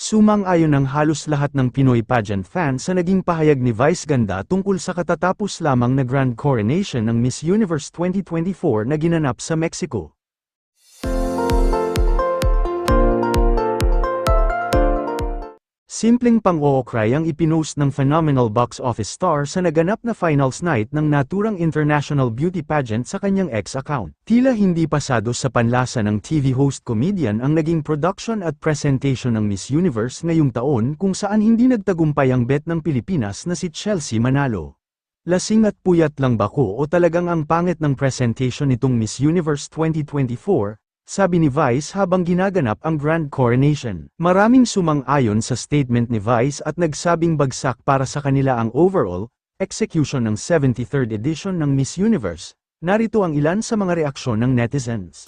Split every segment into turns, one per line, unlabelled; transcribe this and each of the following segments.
Sumang-ayon ang halos lahat ng Pinoy pageant fans sa naging pahayag ni Vice Ganda tungkol sa katatapos lamang na grand coronation ng Miss Universe 2024 na ginanap sa Mexico. Simpleng pang-ookray ang ipinost ng phenomenal box office star sa naganap na finals night ng naturang international beauty pageant sa kanyang X account. Tila hindi pasado sa panlasa ng TV host comedian ang naging production at presentation ng Miss Universe ngayong taon kung saan hindi nagtagumpay ang bet ng Pilipinas na si Chelsea Manalo. Lasing at puyat lang ba ko o talagang ang pangit ng presentation nitong Miss Universe 2024? Sabi ni Vice habang ginaganap ang grand coronation. Maraming sumang-ayon sa statement ni Vice at nagsabing bagsak para sa kanila ang overall execution ng 73rd edition ng Miss Universe. Narito ang ilan sa mga reaksyon ng netizens.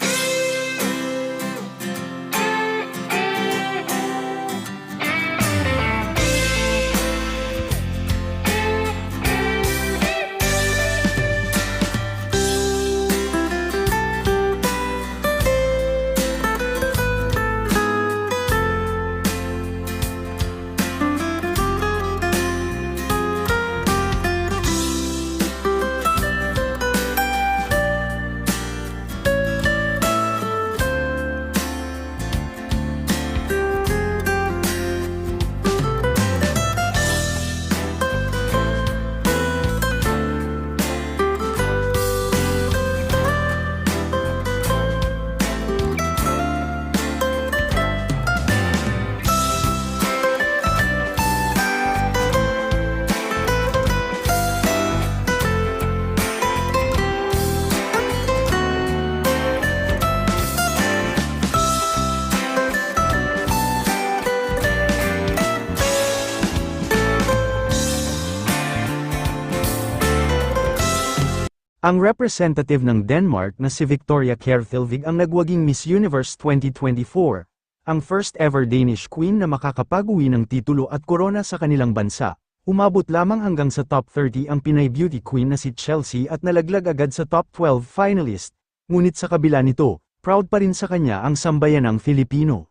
Ang representative ng Denmark na si Victoria Kjærfilvig ang nagwaging Miss Universe 2024, ang first ever Danish queen na makakapag-uwi ng titulo at korona sa kanilang bansa. Umabot lamang hanggang sa top 30 ang Pinay beauty queen na si Chelsea at nalaglag agad sa top 12 finalist, ngunit sa kabila nito, proud pa rin sa kanya ang sambayanang Filipino.